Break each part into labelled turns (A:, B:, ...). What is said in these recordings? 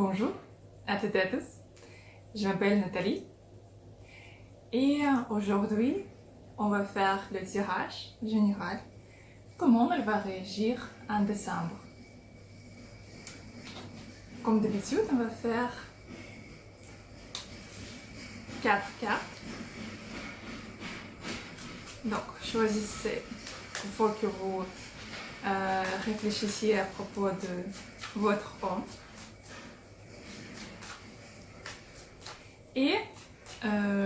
A: Bonjour à toutes et à tous, je m'appelle Nathalie et aujourd'hui on va faire le tirage général, comment elle va réagir en décembre. Comme d'habitude, on va faire 4 cartes. Donc choisissez, il faut que vous réfléchissiez à propos de votre homme. Et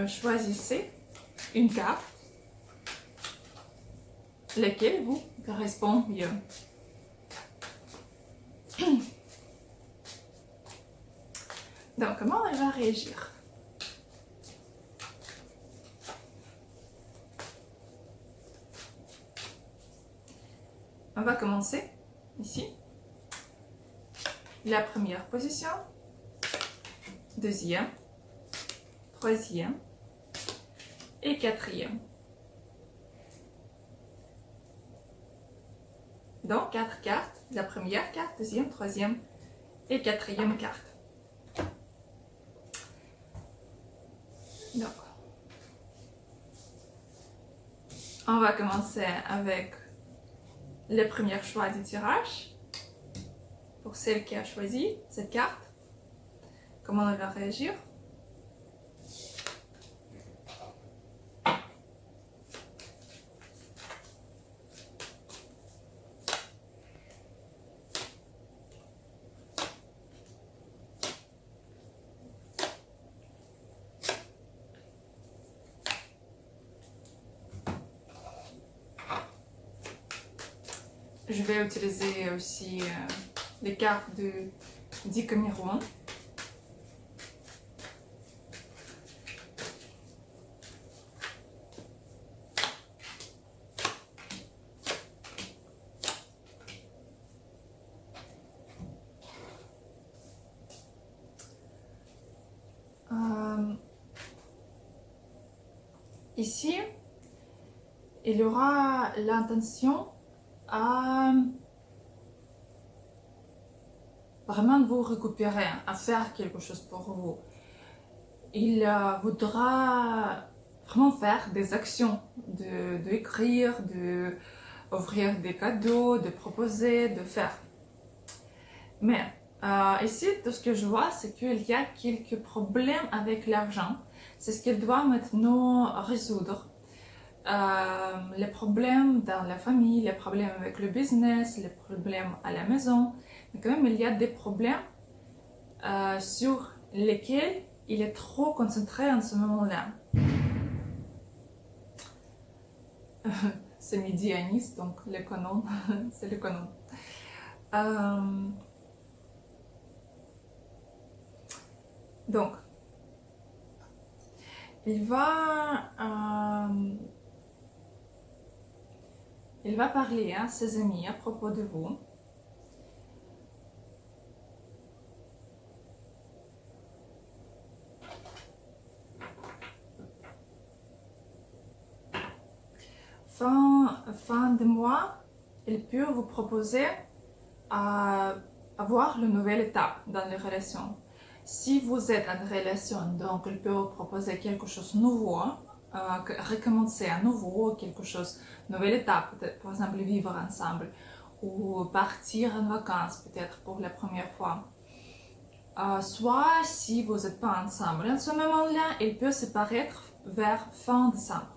A: choisissez une carte laquelle vous correspond mieux. Donc, comment elle va réagir? On va commencer ici. La première position, deuxième, troisième et quatrième. Donc, 4 cartes. La première carte, deuxième, troisième et quatrième carte. Donc, on va commencer avec le premier choix du tirage. Pour celle qui a choisi cette carte, comment elle va réagir? Je vais utiliser aussi les cartes de Decameron. Ici, il y aura l'intention à vraiment vous récupérer, à faire quelque chose pour vous. Il voudra vraiment faire des actions, d'écrire, d'offrir des cadeaux, de proposer, de faire. Mais ici, tout ce que je vois, c'est qu'il y a quelques problèmes avec l'argent. C'est ce qu'il doit maintenant résoudre. Les problèmes dans la famille, les problèmes avec le business, les problèmes à la maison. Mais quand même, il y a des problèmes sur lesquels il est trop concentré en ce moment-là. C'est midi à Nice, donc l'économe, c'est l'économe. Donc, il va parler à ses amis à propos de vous. Fin de mois, il peut vous proposer à avoir une nouvelle étape dans les relations. Si vous êtes en relation, donc il peut vous proposer quelque chose de nouveau, recommencer à nouveau, quelque chose, nouvelle étape, peut-être par exemple vivre ensemble ou partir en vacances peut-être pour la première fois. Soit si vous n'êtes pas ensemble, en ce moment-là, il peut se paraître vers fin décembre.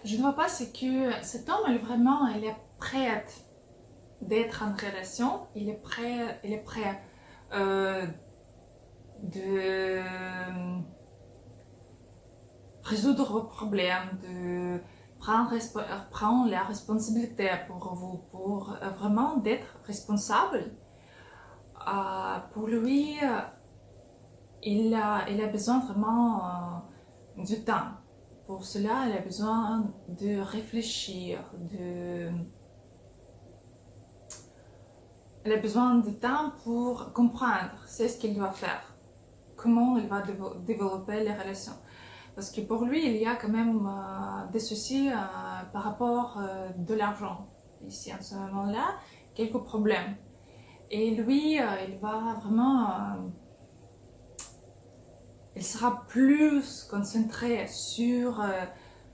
A: Je ne vois pas, c'est que cet homme, elle est prête d'être en relation, il est prêt de résoudre vos problèmes, de prendre la responsabilité pour vous, pour vraiment d'être responsable. Pour lui, il a besoin vraiment du temps. Pour cela, il a besoin de réfléchir, elle a besoin de temps pour comprendre c'est ce qu'il doit faire, comment il va développer les relations. Parce que pour lui, il y a quand même des soucis par rapport de l'argent. Ici, en ce moment-là, quelques problèmes. Et lui, il va vraiment... il sera plus concentré sur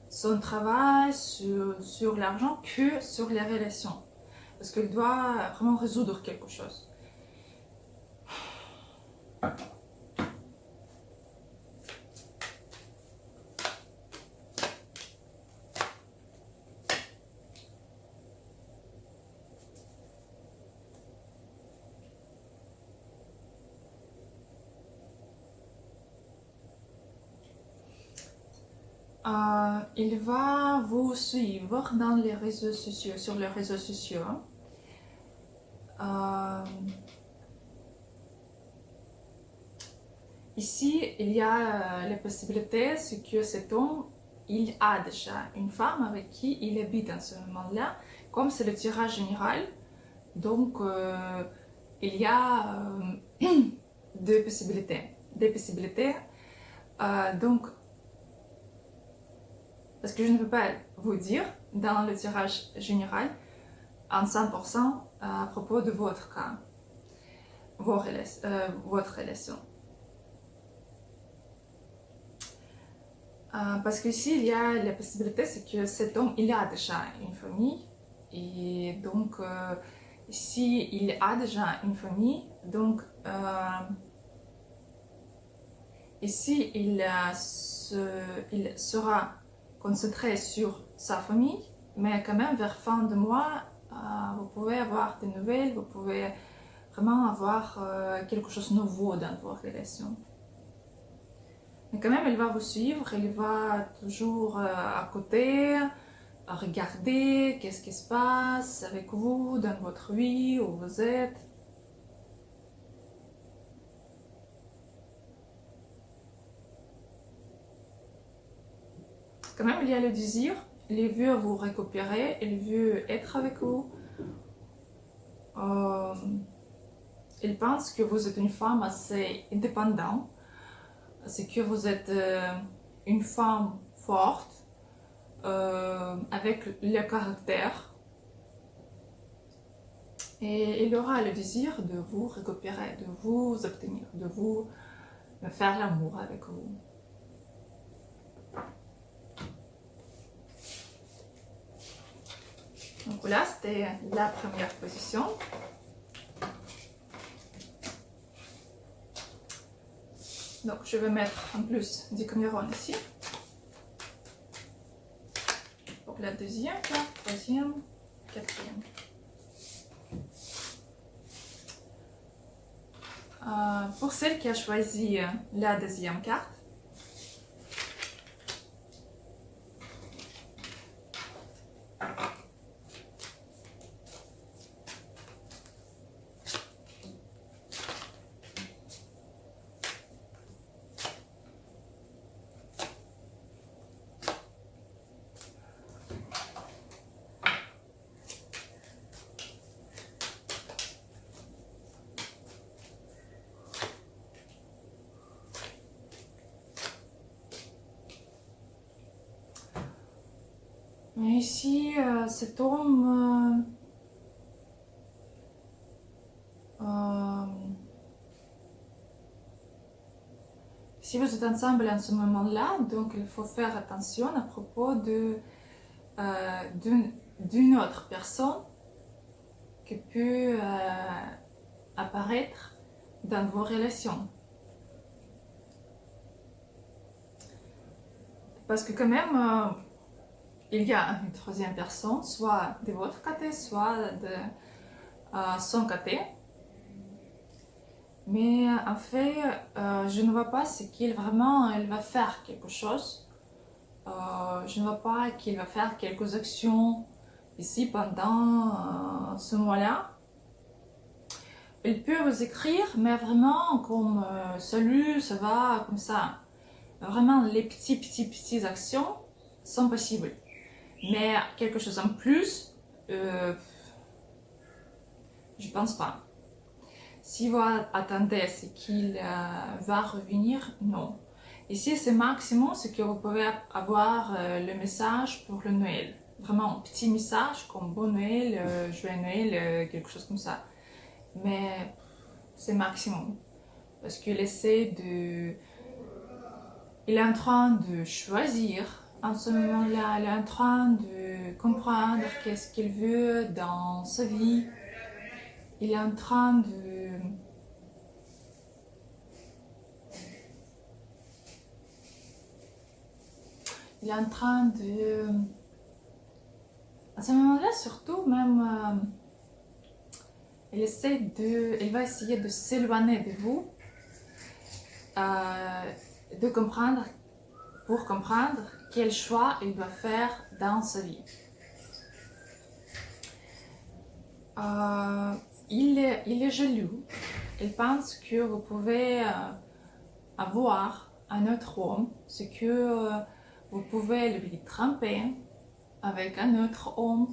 A: son travail, sur l'argent, que sur les relations. Parce qu'il doit vraiment résoudre quelque chose. Il va vous suivre dans les réseaux sociaux, sur les réseaux sociaux. Ici, il y a la possibilité que cet homme, il a déjà une femme avec qui il habite en ce moment-là. Comme c'est le tirage général, donc il y a deux possibilités. Donc, parce que je ne peux pas vous dire dans le tirage général en 100% à propos de votre cas, votre relation. Parce qu'ici, il y a la possibilité, c'est que cet homme, il a déjà une famille. Et donc, si il a déjà une famille, donc, ici, il sera concentré sur sa famille, mais quand même, vers fin de mois, vous pouvez avoir des nouvelles, vous pouvez vraiment avoir quelque chose de nouveau dans vos relations. Mais quand même, il va vous suivre, il va toujours à côté, à regarder qu'est-ce qui se passe avec vous dans votre vie, où vous êtes. Quand même, il y a le désir, il veut vous récupérer, il veut être avec vous. Il pense que vous êtes une femme assez indépendante, c'est que vous êtes une femme forte, avec le caractère. Et il aura le désir de vous récupérer, de vous obtenir, de vous faire l'amour avec vous. Donc là, c'était la première position. Donc je vais mettre en plus du Decameron ici. Pour la deuxième carte, troisième, quatrième. Pour celle qui a choisi la deuxième carte, mais ici, cet homme si vous êtes ensemble en ce moment-là, donc il faut faire attention à propos d'une autre personne qui peut apparaître dans vos relations. Parce que quand même, il y a une troisième personne, soit de votre côté, soit de son côté. Mais en fait, je ne vois pas ce qu'il vraiment il va faire quelque chose. Je ne vois pas qu'il va faire quelques actions ici pendant ce mois-là. Il peut vous écrire, mais vraiment comme salut, ça va, comme ça. Vraiment, les petites actions sont possibles. Mais quelque chose en plus, Je pense pas. Si vous attendez ce qu'il va revenir, non. Ici, c'est maximum ce que vous pouvez avoir le message pour le Noël. Vraiment un petit message comme bon Noël, joyeux Noël, quelque chose comme ça. Mais c'est maximum. Parce qu'il essaie de... Il est en train de choisir. En ce moment-là, il est en train de comprendre qu'est-ce qu'il veut dans sa vie. Il est en train de... Il est en train de... À ce moment-là, surtout, même... il va essayer de s'éloigner de vous, pour comprendre quel choix il doit faire dans sa vie. Il est jaloux. Il pense que vous pouvez avoir un autre homme, ce que vous pouvez lui tromper avec un autre homme.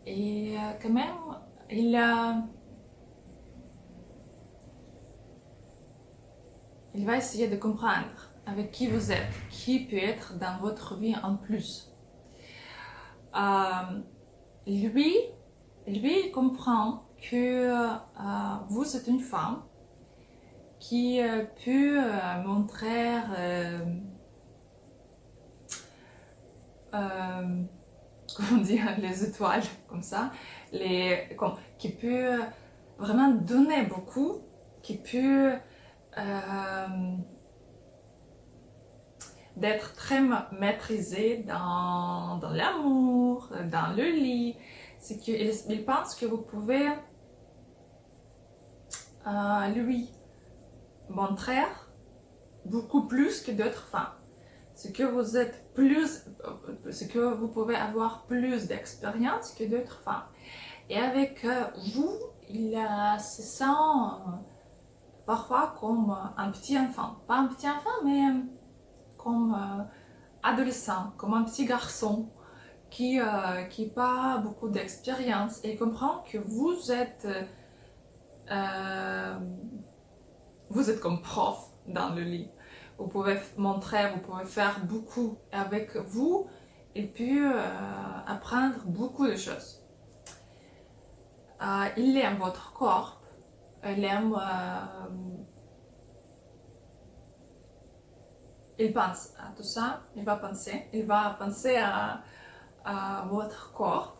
A: Et quand même, il va essayer de comprendre avec qui vous êtes, qui peut être dans votre vie en plus. Lui, il comprend que vous êtes une femme qui peut montrer comment dire, les étoiles comme ça, qui peut vraiment donner beaucoup, qui peut d'être très maîtrisé dans l'amour, dans le lit. C'est qu'il pense que vous pouvez lui montrer beaucoup plus que d'autres femmes. Ce que vous pouvez avoir plus d'expérience que d'autres femmes. Et avec vous, il se sent parfois comme un petit enfant. Pas un petit enfant, mais comme adolescent, comme un petit garçon qui n'a pas beaucoup d'expérience et comprend que vous êtes comme prof dans le lit. Vous pouvez montrer, vous pouvez faire beaucoup avec vous et puis apprendre beaucoup de choses. Il aime votre corps, il aime... il pense à tout ça, il va penser à votre corps.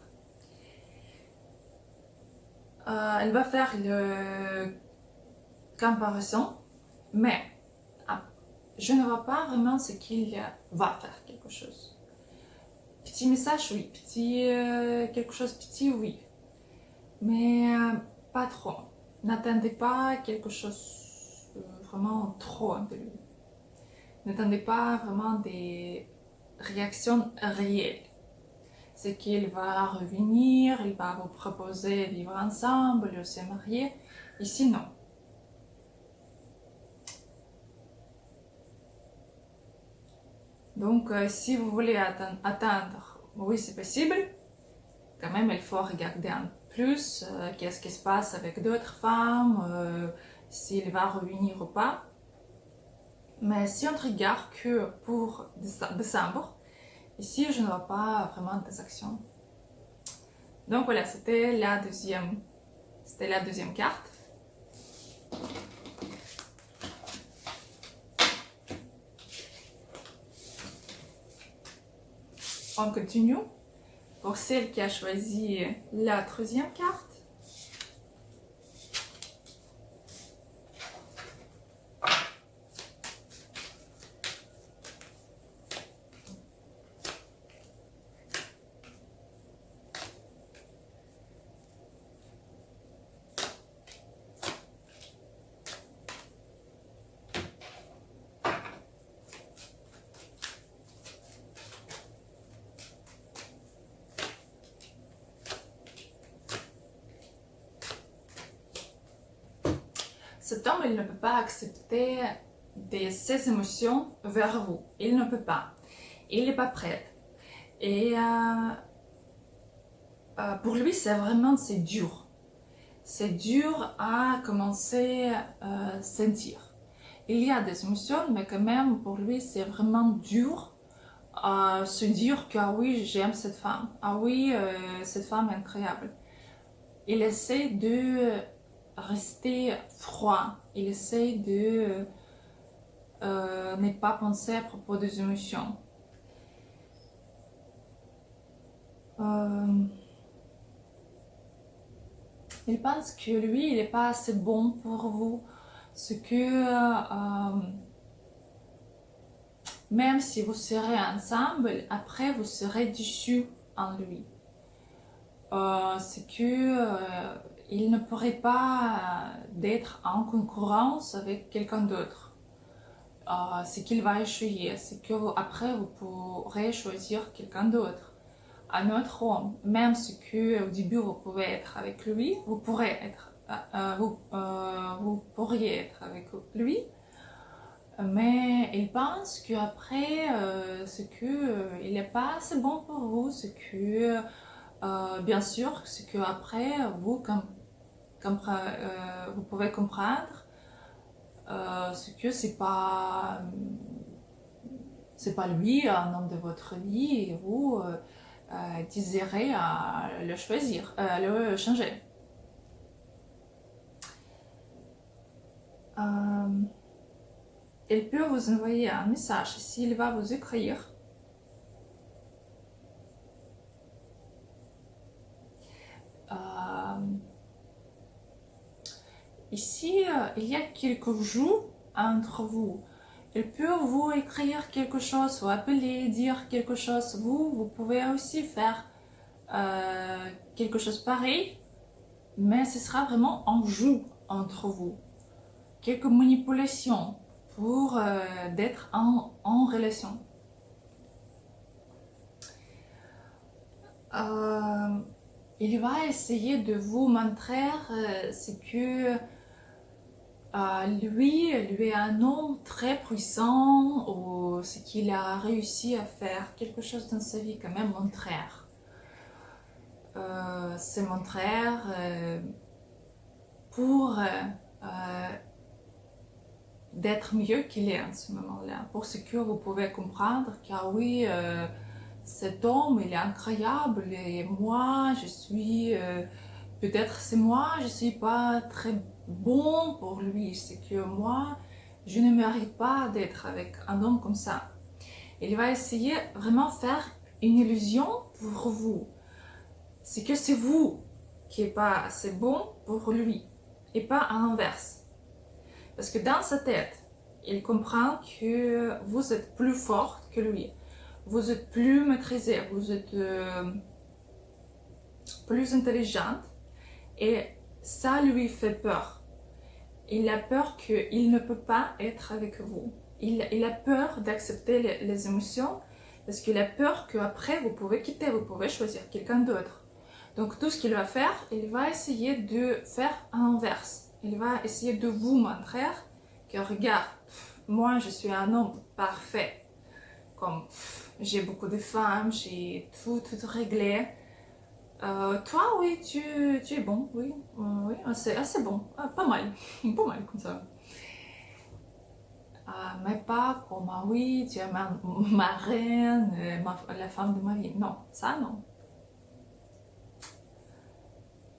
A: Il va faire le comparaison, mais je ne vois pas vraiment ce qu'il va faire quelque chose. Petit message, oui. Quelque chose petit, oui. Mais pas trop. N'attendez pas quelque chose vraiment trop de lui. N'attendez pas vraiment des réactions réelles. C'est qu'il va revenir, il va vous proposer de vivre ensemble, de se marier. Ici, non. Donc, si vous voulez attendre, oui, c'est possible. Quand même, il faut regarder un plus qu'est-ce qui se passe avec d'autres femmes, s'il va revenir ou pas. Mais si on regarde que pour décembre, ici, je ne vois pas vraiment des actions. Donc voilà, c'était la deuxième carte. On continue. Pour celle qui a choisi la troisième carte. Cet homme, il ne peut pas accepter ses émotions vers vous. Il ne peut pas. Il n'est pas prêt. Et pour lui, c'est dur. c'est dur à commencer à sentir. Il y a des émotions, mais quand même, pour lui, c'est vraiment dur à se dire que ah oui, j'aime cette femme. Ah oui, cette femme est incroyable. Il essaie de rester froid. Il essaie de ne pas penser à propos des émotions. Il pense que lui, il n'est pas assez bon pour vous. Ce que même si vous serez ensemble, après vous serez déçus en lui. C'est que il ne pourrait pas d'être en concurrence avec quelqu'un d'autre. C'est qu'il va échouer. C'est que après vous pourrez choisir quelqu'un d'autre, un autre homme. Même si que au début vous pouvez être avec lui, vous pourrez être, vous pourriez être avec lui. Mais il pense qu'après, c'est que il n'est pas assez bon pour vous, c'est que bien sûr, c'est que après vous, vous pouvez comprendre, c'est que c'est pas lui un homme de votre vie et vous désirez le choisir, le changer. Il peut vous envoyer un message s'il va vous écrire. Ici, il y a quelques jeux entre vous. Il peut vous écrire quelque chose ou appeler, dire quelque chose. Vous pouvez aussi faire quelque chose pareil, mais ce sera vraiment un jeu entre vous. Quelques manipulations pour d'être en relation. Il va essayer de vous montrer ce que lui est un homme très puissant ou ce qu'il a réussi à faire, quelque chose dans sa vie quand même montrer. C'est montrer pour d'être mieux qu'il est en ce moment-là, pour ce que vous pouvez comprendre car oui, cet homme il est incroyable et moi je suis peut-être c'est moi je suis pas très bon pour lui, c'est que moi je ne mérite pas d'être avec un homme comme ça. Il va essayer vraiment faire une illusion pour vous, c'est que c'est vous qui n'êtes pas assez bon pour lui et pas à l'inverse. Parce que dans sa tête, il comprend que vous êtes plus forte que lui. Vous êtes plus maîtrisée, vous êtes plus intelligente. Et ça lui fait peur. Il a peur qu'il ne peut pas être avec vous. Il a peur d'accepter les émotions parce qu'il a peur qu'après vous pouvez quitter, vous pouvez choisir quelqu'un d'autre. Donc tout ce qu'il va faire, il va essayer de faire l'inverse. Il va essayer de vous montrer que regarde, moi je suis un homme parfait. Comme j'ai beaucoup de femmes, j'ai tout réglé. Toi, oui, tu es bon, oui, oui, assez bon, pas mal, pas mal comme ça. Mais pas comme, ah oui, tu es ma reine, la femme de ma vie. Non, ça non.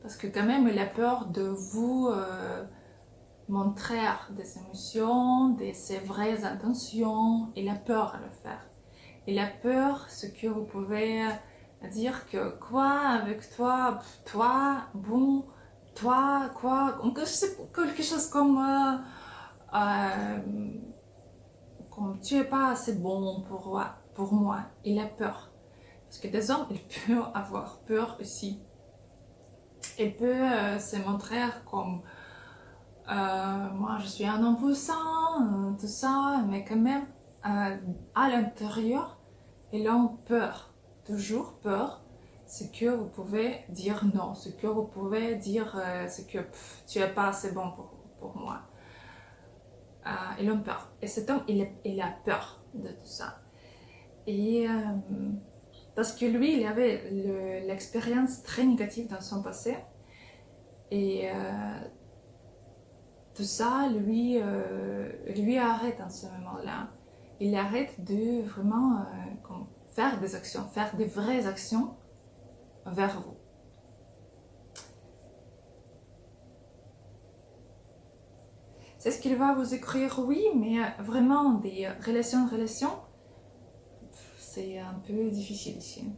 A: Parce que quand même, il a peur de vous montrer des émotions, de ses vraies intentions. Il a peur à le faire. Il a peur ce que vous pouvez dire que quoi avec toi, bon, toi, quoi, quelque chose comme tu es pas assez bon pour moi. Il a peur. Parce que des hommes, ils peuvent avoir peur aussi. Il peut se montrer comme moi je suis un homme puissant, tout ça, mais quand même à l'intérieur, il a peur, toujours peur. C'est que vous pouvez dire non, c'est que vous pouvez dire c'est que tu n'es pas assez bon pour moi. Il a peur. Et cet homme, il a peur de tout ça. Et parce que lui, il avait l'expérience très négative dans son passé. Et tout ça, lui arrête en ce moment-là. Il arrête de vraiment faire des actions, faire des vraies actions vers vous. C'est ce qu'il va vous écrire, oui, mais vraiment des relations, c'est un peu difficile ici.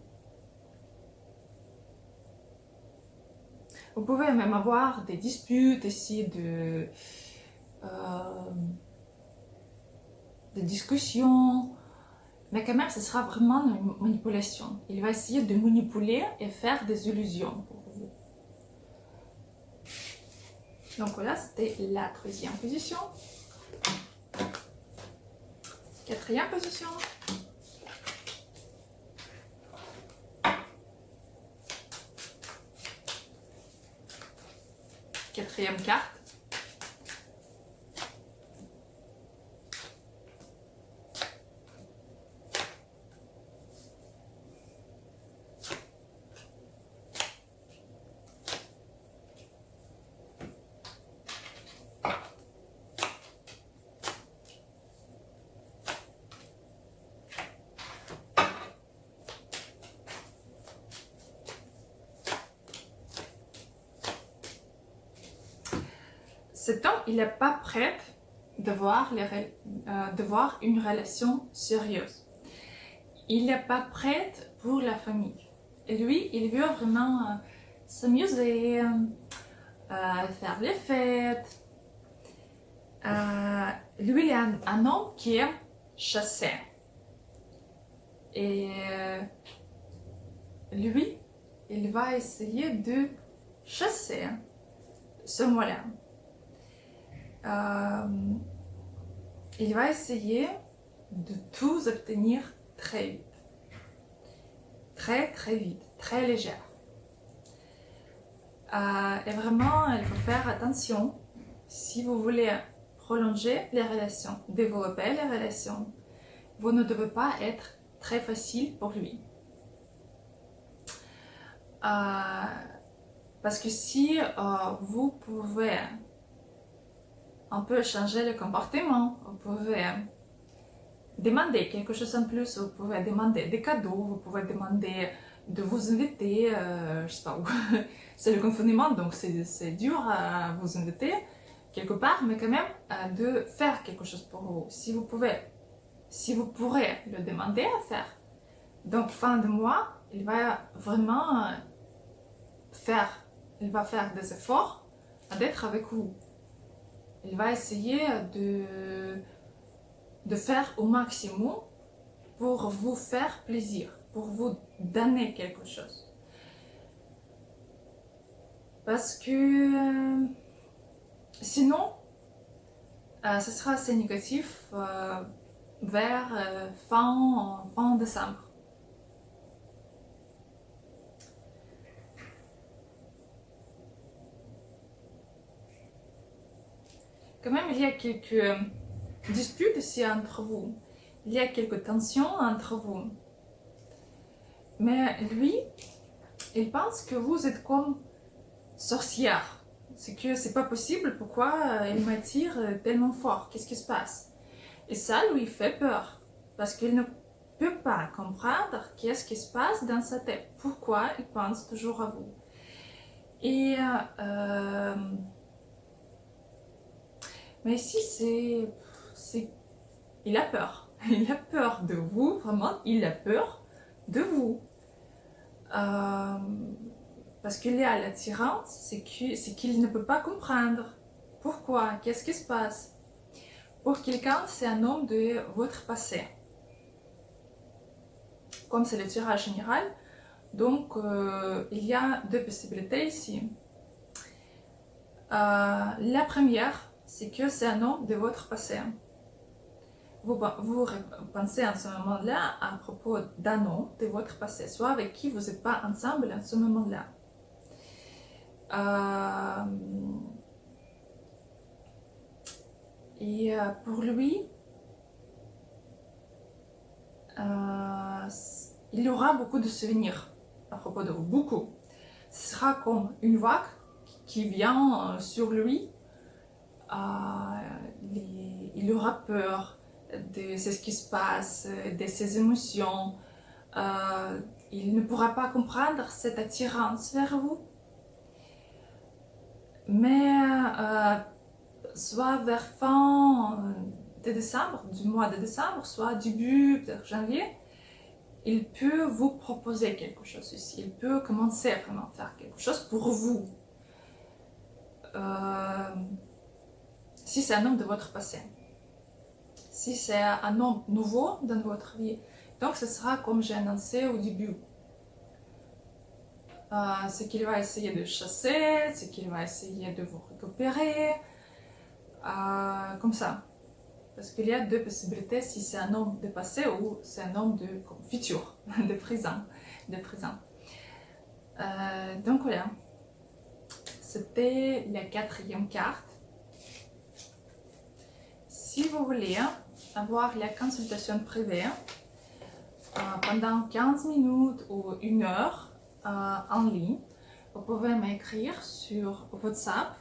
A: Vous pouvez même avoir des disputes ici, des discussions, mais quand même, ce sera vraiment une manipulation. Il va essayer de manipuler et faire des illusions pour vous. Donc voilà, c'était la troisième position. Quatrième position. Quatrième carte. Cet homme, il n'est pas prêt de voir une relation sérieuse. Il n'est pas prêt pour la famille. Et lui, il veut vraiment s'amuser, faire les fêtes. Lui, il est un homme qui aime chasser. Et lui, il va essayer de chasser ce mois-là. Il va essayer de tout obtenir très vite. Très vite, très légère. Et vraiment, il faut faire attention si vous voulez prolonger les relations, développer les relations. Vous ne devez pas être très facile pour lui. Parce que si vous pouvez un peu changer le comportement, vous pouvez demander quelque chose en plus, vous pouvez demander des cadeaux, vous pouvez demander de vous inviter, je sais pas où. C'est le confinement, donc c'est dur à vous inviter quelque part, mais quand même de faire quelque chose pour vous. Si vous pourrez le demander à faire. Donc fin de mois, il va vraiment faire des efforts d'être avec vous. Il va essayer de faire au maximum pour vous faire plaisir, pour vous donner quelque chose. Parce que sinon, ce sera assez négatif vers fin décembre. Quand même, il y a quelques disputes ici entre vous. Il y a quelques tensions entre vous. Mais lui, il pense que vous êtes comme sorcière. C'est que c'est pas possible, pourquoi il m'attire tellement fort? Qu'est-ce qui se passe? Et ça lui fait peur. Parce qu'il ne peut pas comprendre qu'est-ce qui se passe dans sa tête. Pourquoi il pense toujours à vous. Et mais ici, il a peur. Il a peur de vous, vraiment, il a peur de vous. Parce qu'il y a l'attirance, c'est qu'il ne peut pas comprendre. Pourquoi? Qu'est-ce qui se passe? Pour quelqu'un, c'est un homme de votre passé. Comme c'est le tirage général, donc il y a deux possibilités ici. La première, c'est que c'est un homme de votre passé. Vous pensez en ce moment-là à propos d'un homme de votre passé, soit avec qui vous n'êtes pas ensemble en ce moment-là. Et pour lui, il y aura beaucoup de souvenirs à propos de vous, beaucoup. Ce sera comme une vague qui vient sur lui, il aura peur de ce qui se passe, de ses émotions. Il ne pourra pas comprendre cette attirance vers vous. Mais soit vers fin de décembre, du mois de décembre, soit début de janvier, il peut vous proposer quelque chose ici. Il peut commencer vraiment à faire quelque chose pour vous. Si c'est un homme de votre passé. Si c'est un homme nouveau dans votre vie, donc ce sera comme j'ai annoncé au début. C'est qu'il va essayer de chasser, c'est qu'il va essayer de vous récupérer, comme ça. Parce qu'il y a deux possibilités si c'est un homme de passé ou c'est un homme de futur, de présent. Donc voilà, c'était la 4e carte. Si vous voulez avoir la consultation privée pendant 15 minutes ou 1 heure en ligne, vous pouvez m'écrire sur WhatsApp.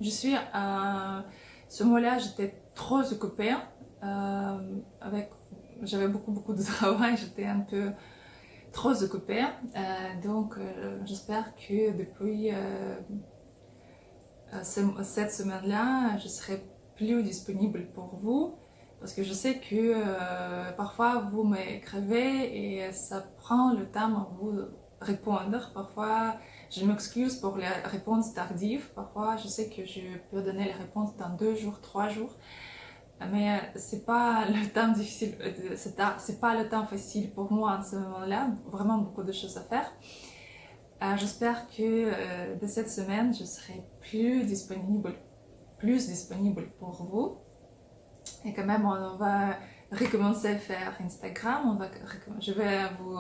A: Ce mois-là, j'étais trop occupée. J'avais beaucoup de travail, j'étais un peu trop occupée. Donc, j'espère que depuis cette semaine-là, je serai plus disponible pour vous. Parce que je sais que parfois vous m'écrivez et ça prend le temps à vous répondre. Parfois, je m'excuse pour les réponses tardives. Parfois, je sais que je peux donner les réponses dans 2 jours, 3 jours. Mais c'est pas le temps difficile, c'est pas le temps facile pour moi en ce moment-là. Vraiment beaucoup de choses à faire. J'espère que de cette semaine, je serai plus disponible pour vous. Et quand même, on va recommencer à faire Instagram. Je vais vous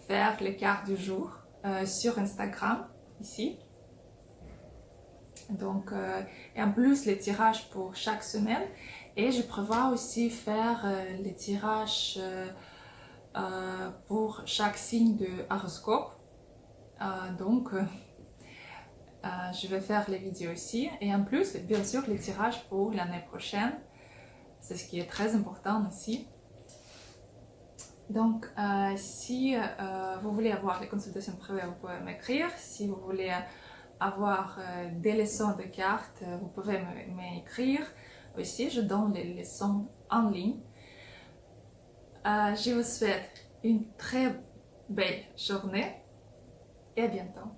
A: faire les cartes du jour sur Instagram, ici. Donc, et en plus, les tirages pour chaque semaine. Et je prévois aussi faire les tirages pour chaque signe de horoscope. Donc, je vais faire les vidéos aussi. Et en plus, bien sûr, les tirages pour l'année prochaine. C'est ce qui est très important aussi. Donc, si vous voulez avoir les consultations privées, vous pouvez m'écrire. Si vous voulez avoir des leçons de cartes, vous pouvez m'écrire. Aussi, je donne les leçons en ligne. Je vous souhaite une très belle journée et à bientôt.